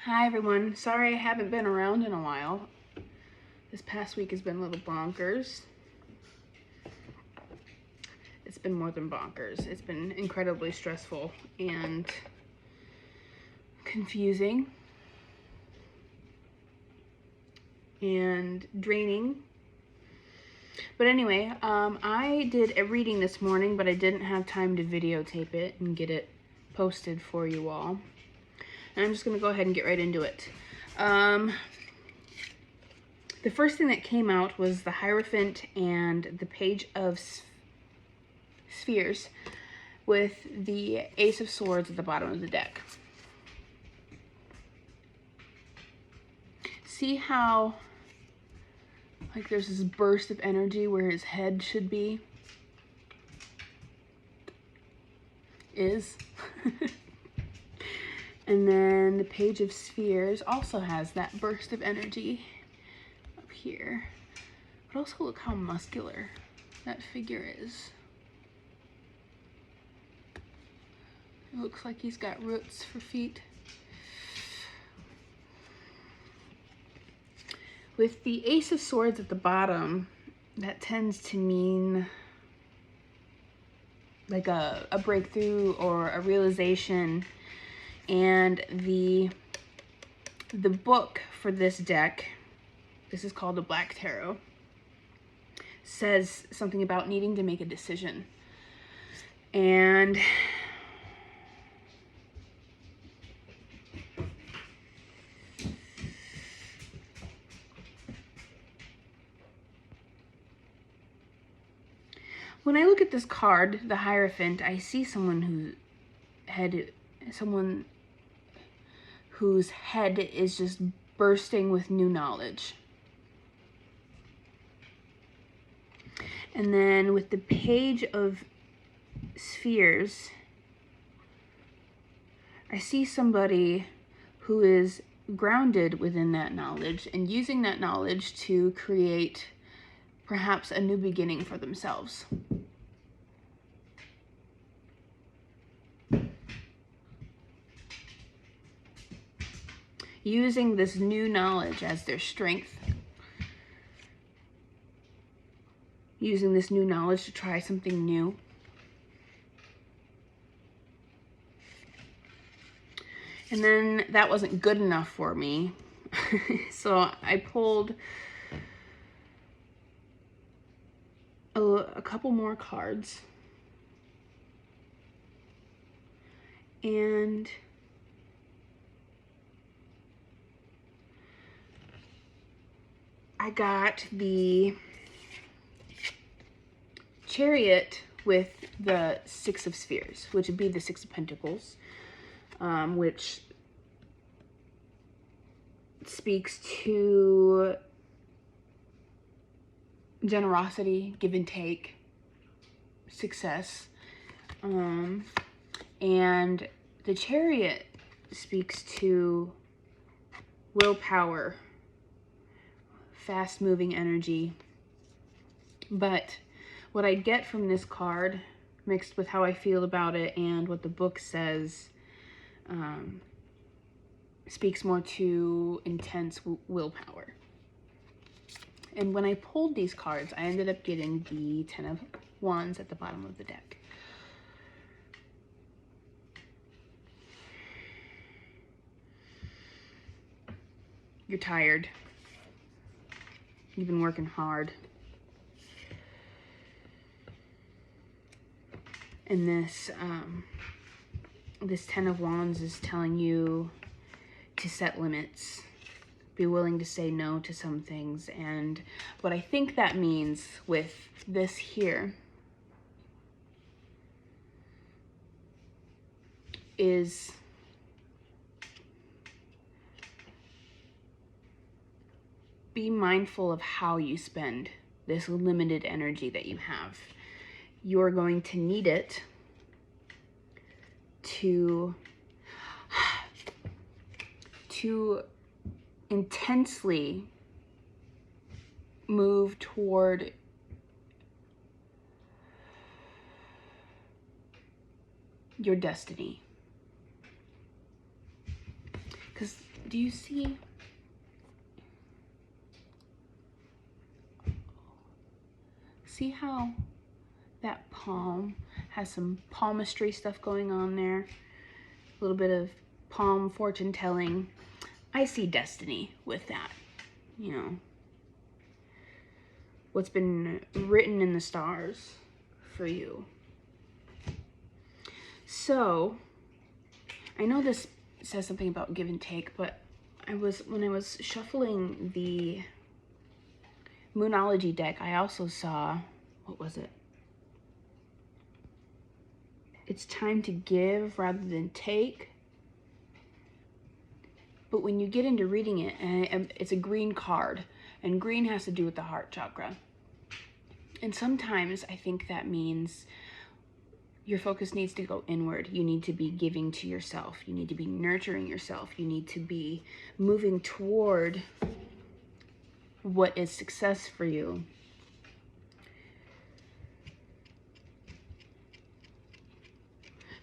Hi everyone. Sorry I haven't been around in a while. This past week has been a little bonkers. It's been more than bonkers. It's been incredibly stressful and confusing and draining. But anyway, I did a reading this morning, but I didn't have time to videotape it and get it posted for you all. And I'm just going to go ahead and get right into it. The first thing that came out was the Hierophant and the Page of Spheres with the Ace of Swords at the bottom of the deck. See how like there's this burst of energy where his head should be? And then the Page of Spheres also has that burst of energy up here. But also look how muscular that figure is. It looks like he's got roots for feet. With the Ace of Swords at the bottom, that tends to mean like a breakthrough or a realization. And the book for this deck, this is called the Black Tarot, says something about needing to make a decision. And when I look at this card, the Hierophant, I see someone whose head is just bursting with new knowledge. And then with the Page of Spheres, I see somebody who is grounded within that knowledge and using that knowledge to create perhaps a new beginning for themselves. Using this new knowledge as their strength. Using this new knowledge to try something new. And then that wasn't good enough for me. So I pulled a couple more cards. And I got the Chariot with the Six of Spheres, which would be the Six of Pentacles, which speaks to generosity, give and take, success. And the Chariot speaks to willpower, fast-moving energy. But what I get from this card, mixed with how I feel about it and what the book says, speaks more to intense willpower. And when I pulled these cards, I ended up getting the Ten of Wands at the bottom of the deck. You're tired. You've been working hard. And this Ten of Wands is telling you to set limits, be willing to say no to some things. And what I think that means with this here is be mindful of how you spend this limited energy that you have. You're going to need it to intensely move toward your destiny. Because Do you see? See how that palm has some palmistry stuff going on there? A little bit of palm fortune telling. I see destiny with that, you know. What's been written in the stars for you. So, I know this says something about give and take, but when I was shuffling the Moonology deck, I also saw, what was it? It's time to give rather than take. But when you get into reading it, and it's a green card, and green has to do with the heart chakra. And sometimes I think that means your focus needs to go inward. You need to be giving to yourself. You need to be nurturing yourself. You need to be moving toward what is success for you.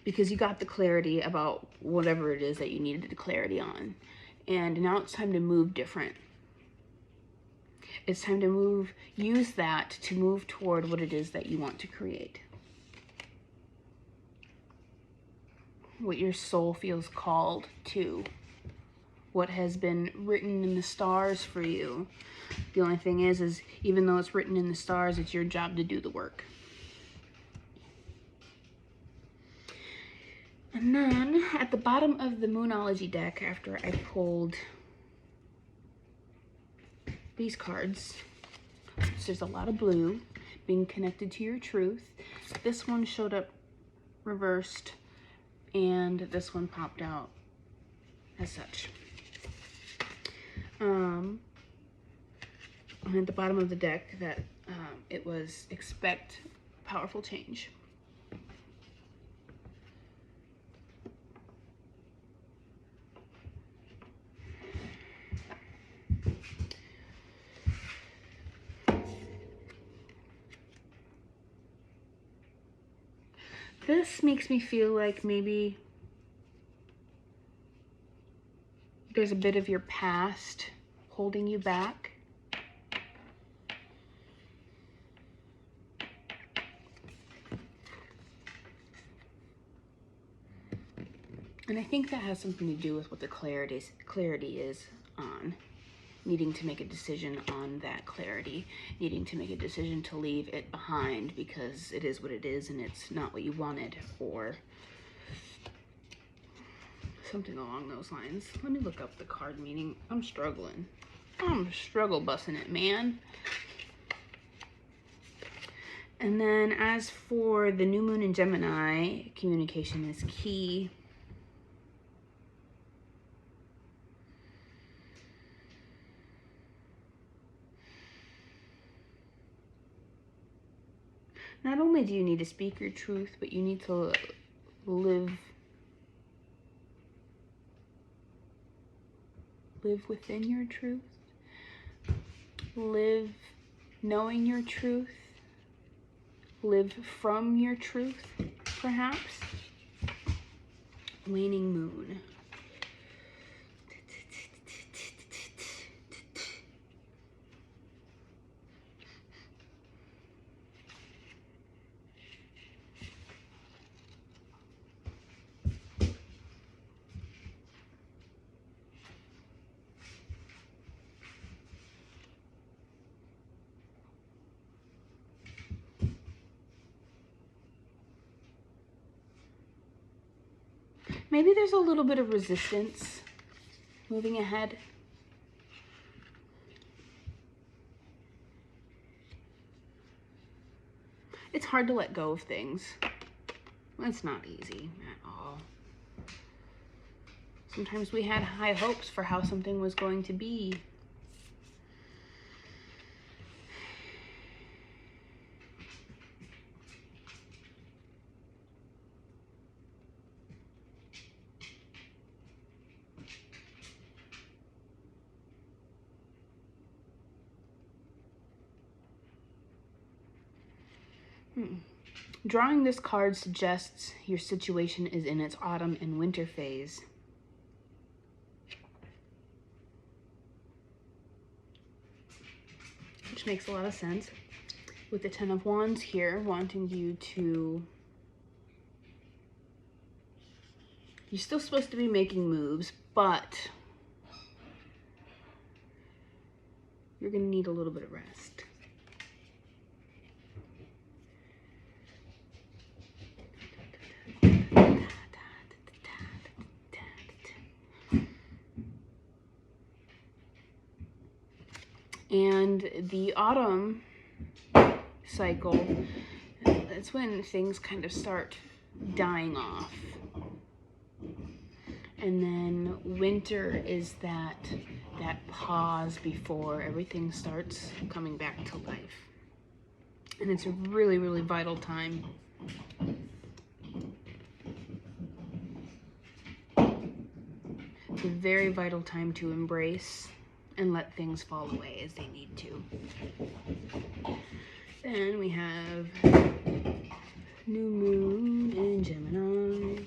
Because you got the clarity about whatever it is that you needed the clarity on. And now it's time to move different. It's time to use that to move toward what it is that you want to create. What your soul feels called to. What has been written in the stars for you. The only thing is even though it's written in the stars, it's your job to do the work. And then at the bottom of the Moonology deck, after I pulled these cards, so there's a lot of blue, being connected to your truth. This one showed up reversed, and this one popped out as such. And at the bottom of the deck, that it was expect powerful change. This makes me feel like maybe there's a bit of your past holding you back. And I think that has something to do with what the clarity is on. Needing to make a decision on that clarity, needing to make a decision to leave it behind because it is what it is and it's not what you wanted, or something along those lines. Let me look up the card meaning. I'm struggling. I'm struggle busting it, man. And then as for the new moon in Gemini, communication is key. Not only do you need to speak your truth, but you need to live within your truth. Live knowing your truth. Live from your truth, perhaps. Waning moon. Maybe there's a little bit of resistance moving ahead. It's hard to let go of things. It's not easy at all. Sometimes we had high hopes for how something was going to be. Drawing this card suggests your situation is in its autumn and winter phase. which makes a lot of sense. With the Ten of Wands here, wanting you to... You're still supposed to be making moves, but you're going to need a little bit of rest. And the autumn cycle, that's when things kind of start dying off. And then winter is that pause before everything starts coming back to life. And it's a really, really vital time. It's a very vital time to embrace and let things fall away as they need to. Then we have new moon in Gemini.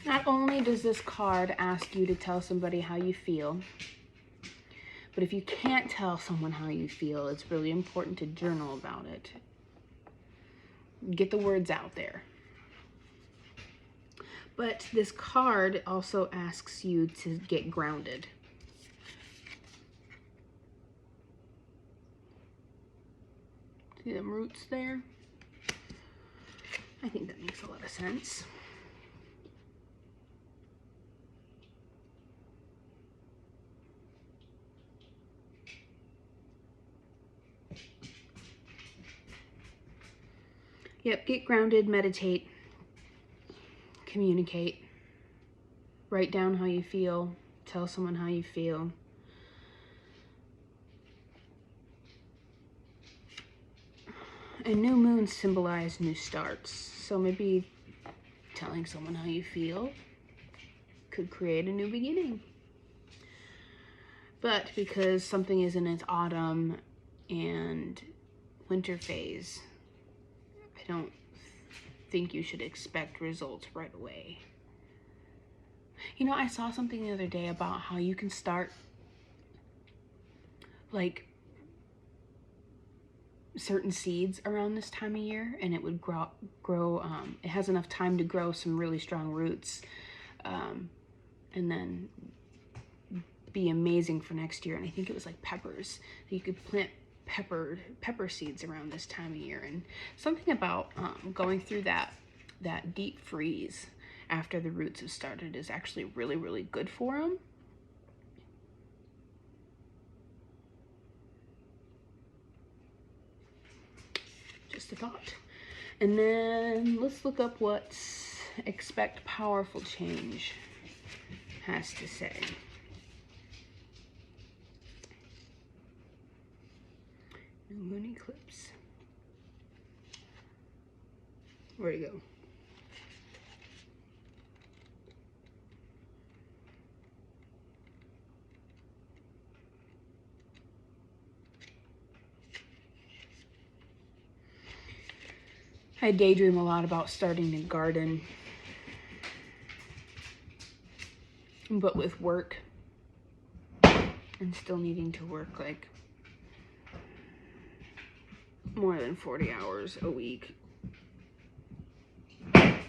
Not only does this card ask you to tell somebody how you feel, but if you can't tell someone how you feel, it's really important to journal about it. Get the words out there. But this card also asks you to get grounded. See them roots there? I think that makes a lot of sense. Yep, get grounded, meditate, communicate, write down how you feel, tell someone how you feel. And new moons symbolize new starts, so maybe telling someone how you feel could create a new beginning. But because something is in its autumn and winter phase, I don't think you should expect results right away. You know, I saw something the other day about how you can start like certain seeds around this time of year and it would grow it has enough time to grow some really strong roots and then be amazing for next year. And I think it was like peppers. You could plant pepper seeds around this time of year, and something about going through that deep freeze after the roots have started is actually really, really good for them. Just a thought. And then let's look up what Expect Powerful Change has to say. New moon eclipse. Where'd it go? I daydream a lot about starting a garden, but with work and still needing to work like more than 40 hours a week and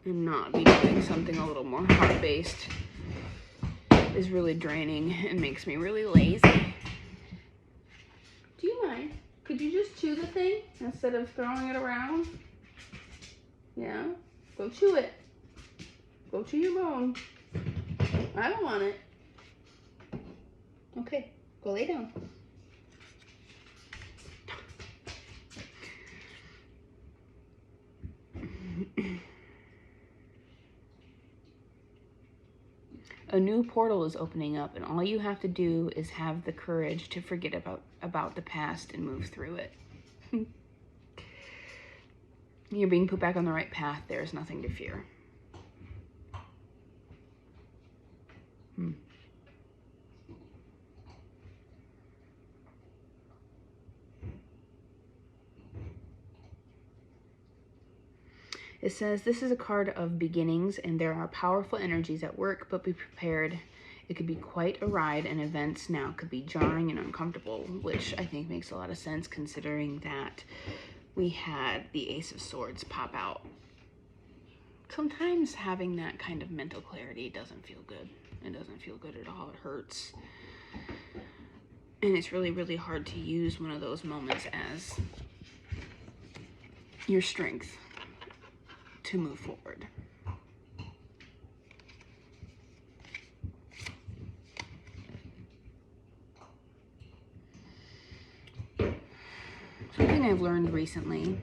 not be doing something a little more heart-based is really draining and makes me really lazy. Do you mind? Could you just chew the thing instead of throwing it around? Yeah? Go chew it. Go chew your bone. I don't want it. Okay, go lay down. A new portal is opening up, and all you have to do is have the courage to forget about the past and move through it. You're being put back on the right path. There's nothing to fear. It says, this is a card of beginnings, and there are powerful energies at work, but be prepared. It could be quite a ride, and events now could be jarring and uncomfortable, which I think makes a lot of sense considering that we had the Ace of Swords pop out. Sometimes having that kind of mental clarity doesn't feel good. It doesn't feel good at all. It hurts. And it's really, really hard to use one of those moments as your strength to move forward. Something I've learned recently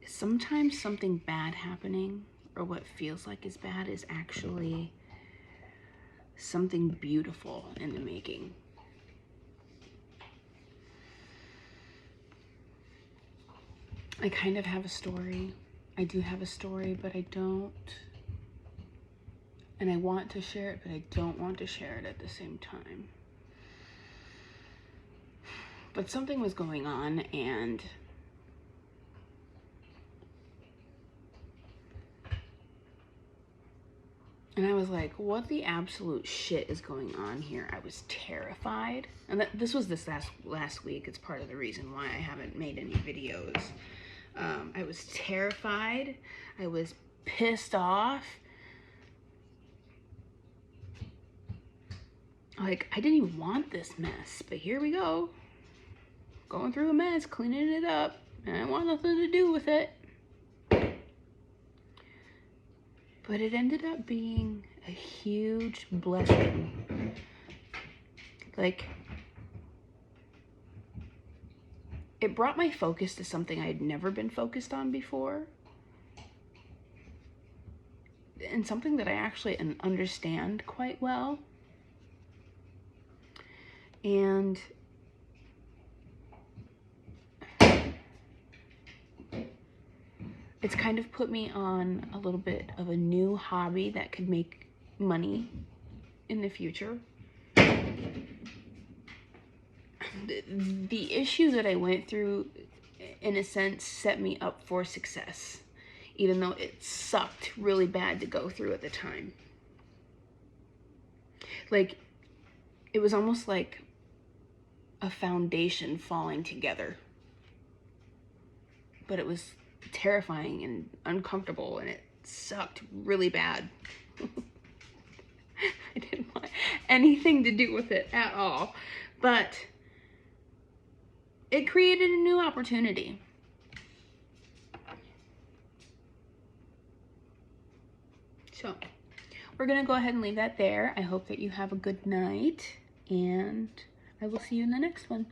is sometimes something bad happening, or what feels like is bad, is actually something beautiful in the making. I kind of have a story. I do have a story, but I don't. And I want to share it, but I don't want to share it at the same time. But something was going on, and I was like, what the absolute shit is going on here? I was terrified. And this was this last week. It's part of the reason why I haven't made any videos. I was terrified. I was pissed off. Like, I didn't even want this mess, but here we go. Going through a mess, cleaning it up, and I want nothing to do with it. But it ended up being a huge blessing. Like, it brought my focus to something I had never been focused on before. And something that I actually understand quite well. And it's kind of put me on a little bit of a new hobby that could make money in the future. The issue that I went through, in a sense, set me up for success, even though it sucked really bad to go through at the time. Like, it was almost like a foundation falling together. But it was terrifying and uncomfortable, and it sucked really bad. I didn't want anything to do with it at all. But it created a new opportunity. So, we're going to go ahead and leave that there. I hope that you have a good night, and I will see you in the next one.